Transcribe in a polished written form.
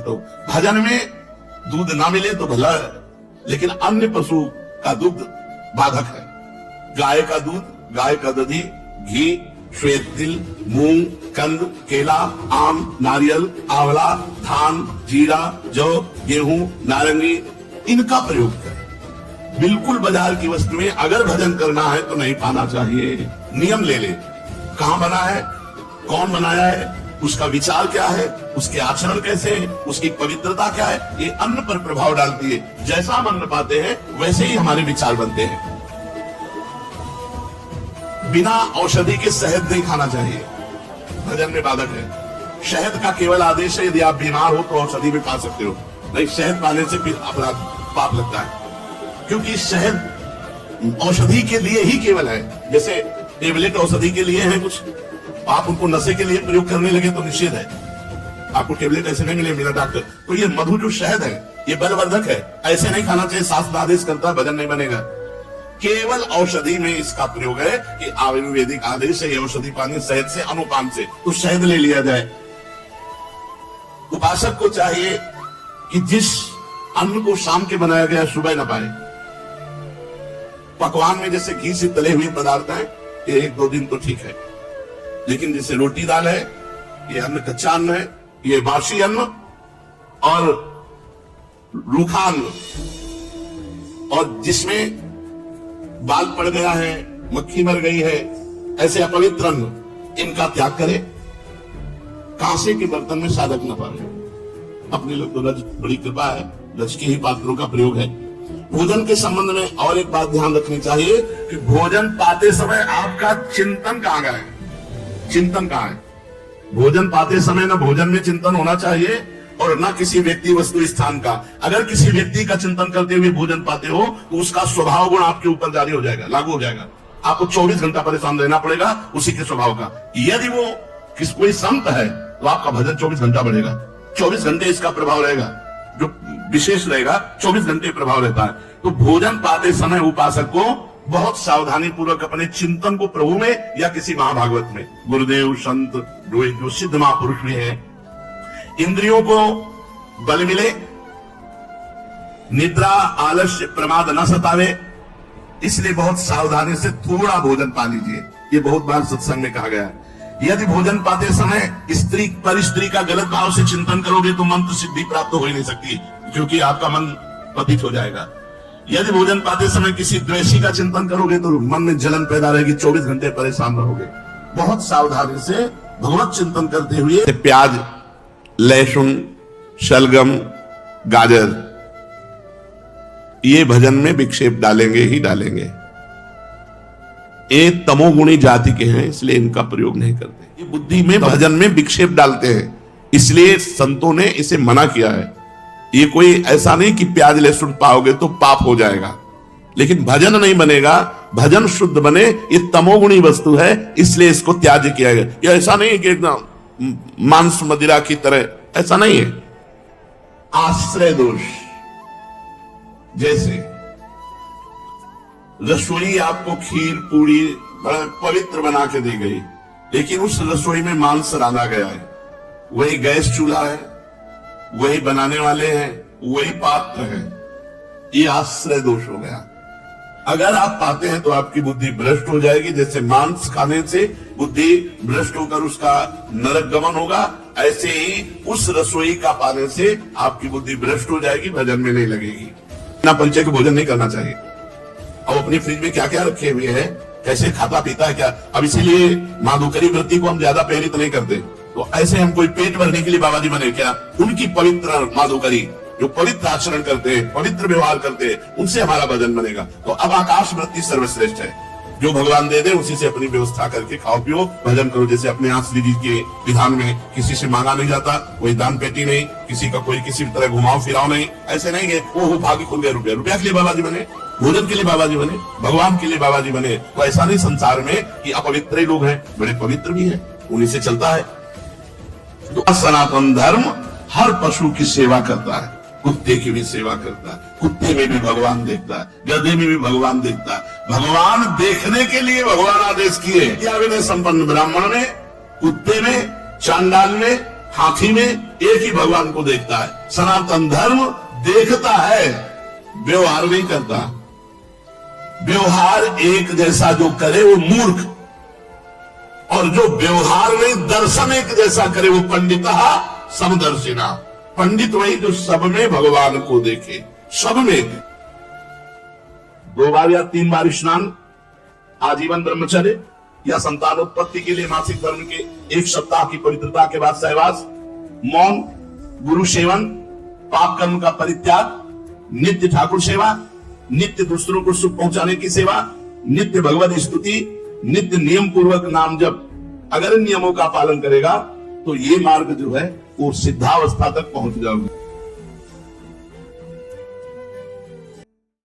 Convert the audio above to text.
तो भजन में दूध ना मिले तो भला है, लेकिन अन्य पशु का दूध बाधक है। गाय का दूध, गाय का दही, घी, श्वेत तिल, मूंग, कंद, केला, आम, नारियल, आंवला, धान, जीरा, जौ, गेहूं, नारंगी, इनका प्रयोग करें। बिल्कुल बाजार की वस्तु में अगर भजन करना है तो नहीं पाना चाहिए। नियम ले ले, कहां बना है, कौन बनाया है, उसका विचार क्या है, उसके आचरण कैसे है, उसकी पवित्रता क्या है, ये अन्न पर प्रभाव डालती है। जैसा हम अन्न पाते हैं वैसे ही हमारे विचार बनते हैं। बिना औषधि के शहद नहीं खाना चाहिए, भजन में बाधक है। शहद का केवल आदेश है यदि आप बीमार हो तो औषधि में पा सकते हो, नहीं शहद पाने से फिर अपराध पाप लगता है, क्योंकि शहद औषधि के लिए ही केवल है। जैसे टेबलेट औषधि के लिए है कुछ, आप उनको नशे के लिए प्रयोग करने लगे तो निषेध है, आपको टेबलेट ऐसे नहीं मिले, मेरा डॉक्टर। तो ये मधु जो शहद है ये बलवर्धक है, ऐसे नहीं खाना चाहिए। शास्त्र आदेश करता है, भजन नहीं बनेगा। केवल औषधि में इसका प्रयोग है कि आयुर्वेदिक आदेश है, ये औषधि पानी शहद से, अनुपान से, तो शहद ले लिया जाए। उपासक को चाहिए कि जिस अन्न को शाम के बनाया गया सुबह न पाए। पकवान में जैसे घी से तले हुए पदार्थ हैं, ये 1-2 दिन तो ठीक है, लेकिन जैसे रोटी दाल है, ये अन्न कच्चा अन्न है, ये बासी अन्न और रूखा अन्न, और जिसमें बाल पड़ गया है, मक्खी मर गई है, ऐसे अपवित्र अन्न, इनका त्याग करें। कांसे के बर्तन में साधक न पाए। अपने लोग तो रज बड़ी कृपा है, रज के ही पात्रों का प्रयोग है। भोजन के संबंध में और एक बात ध्यान रखनी चाहिए कि भोजन पाते समय आपका चिंतन कहां गया है, चिंतन कहां है। भोजन पाते समय ना भोजन में चिंतन होना चाहिए और ना किसी व्यक्ति वस्तु स्थान का। अगर किसी व्यक्ति का चिंतन करते हुए भोजन पाते हो तो उसका स्वभाव गुण आपके ऊपर जारी हो जाएगा, लागू हो जाएगा। आपको 24 घंटा परेशान रहना पड़ेगा उसी के स्वभाव का। यदि वो कोई संत है तो आपका भजन 24 घंटा बढ़ेगा, 24 घंटे इसका प्रभाव रहेगा, जो विशेष रहेगा 24 घंटे प्रभाव रहता है। तो भोजन पाते समय उपासक को बहुत सावधानी पूर्वक अपने चिंतन को प्रभु में या किसी महाभागवत में, गुरुदेव, संत, जो सिद्ध महापुरुष भी है, इंद्रियों को बल मिले, निद्रा, आलस्य, प्रमाद न सतावे, इसलिए बहुत सावधानी से थोड़ा भोजन पा लीजिए। ये बहुत बार सत्संग में कहा गया है। यदि भोजन पाते समय स्त्री पर स्त्री का गलत भाव से चिंतन करोगे तो मंत्र सिद्धि प्राप्त हो ही नहीं सकती, क्योंकि आपका मन पतित हो जाएगा। यदि भोजन पाते समय किसी द्वेषी का चिंतन करोगे तो मन में जलन पैदा रहेगी, 24 घंटे परेशान रहोगे। बहुत सावधानी से भगवत चिंतन करते हुए प्याज, लहसुन, शलगम, गाजर, ये भजन में विक्षेप डालेंगे ही डालेंगे। ये तमोगुणी जाति के हैं, इसलिए इनका प्रयोग नहीं करते। ये बुद्धि में भजन में विक्षेप डालते हैं, इसलिए संतों ने इसे मना किया है। ये कोई ऐसा नहीं कि प्याज लहसुन पाओगे तो पाप हो जाएगा, लेकिन भजन नहीं बनेगा। भजन शुद्ध बने, ये तमोगुणी वस्तु है, इसलिए इसको त्याज्य किया गया। ये ऐसा नहीं है कि एकदम मांस मदिरा की तरह, ऐसा नहीं है। आश्रय दोष, जैसे रसोई आपको खीर पूरी बड़ा पवित्र बना के दी गई, लेकिन उस रसोई में मांस डाला गया है, वही गैस चूल्हा है, वही बनाने वाले हैं, वही पात्र है, ये आश्रय दोष हो गया। अगर आप पाते हैं तो आपकी बुद्धि भ्रष्ट हो जाएगी। जैसे मांस खाने से बुद्धि भ्रष्ट होकर उसका नरक गमन होगा, ऐसे ही उस रसोई का पाने से आपकी बुद्धि भ्रष्ट हो जाएगी, भजन में नहीं लगेगी। बिना परिचय के भोजन नहीं करना चाहिए। अब अपनी फ्रिज में क्या क्या रखे हुए हैं, कैसे खाता पीता है क्या, अब इसीलिए माधुकरी वृत्ति को हम ज्यादा प्रेरित नहीं करते। तो ऐसे हम कोई पेट भरने के लिए बाबा जी बने क्या? उनकी पवित्र माधुकरी, जो पवित्र आचरण करते हैं, पवित्र व्यवहार करते हैं, उनसे हमारा भजन बनेगा। तो अब आकाश वृत्ति सर्वश्रेष्ठ है, जो भगवान दे दे उसी से अपनी व्यवस्था करके खाओ पियो, भजन करो। जैसे अपने यहाँ श्री जी के विधान में किसी से मांगा नहीं जाता, कोई दान पेटी नहीं, किसी का कोई किसी तरह घुमाओ फिराओ नहीं, ऐसे नहीं है। वो भाग्य खुल गया, रुपया रुपया के लिए बाबा जी बने, भोजन के लिए बाबा जी बने, भगवान के लिए बाबा जी बने। तो ऐसा नहीं संसार में कि अपवित्र ही लोग हैं, बड़े पवित्र भी हैं, उन्हीं से चलता है। तो सनातन धर्म हर पशु की सेवा करता है, कुत्ते की भी सेवा करता है, कुत्ते में भी भगवान देखता है, गधे में भी भगवान देखता है। भगवान देखने के लिए भगवान आदेश किए। क्या विनय संपन्न ब्राह्मण में, कुत्ते में, चांडाल में, हाथी में एक ही भगवान को देखता है। सनातन धर्म देखता है, व्यवहार नहीं करता। व्यवहार एक जैसा जो करे वो मूर्ख, और जो व्यवहार नहीं दर्शन एक जैसा करे वो पंडितः समदर्शिना। पंडित वही जो सब में भगवान को देखे, सब में। 2 बार या 3 बार स्नान, आजीवन ब्रह्मचर्य या संतानोत्पत्ति के लिए मासिक धर्म के 1 सप्ताह की पवित्रता के बाद सहवास, मौन, गुरु सेवन, पाप कर्म का परित्याग, नित्य ठाकुर सेवा, नित्य दूसरों को सुख पहुंचाने की सेवा, नित्य भगवत स्तुति, नित्य नियम पूर्वक नाम जप। अगर इन नियमों का पालन करेगा तो ये मार्ग जो है वो सिद्धावस्था तक पहुंच जाओगे।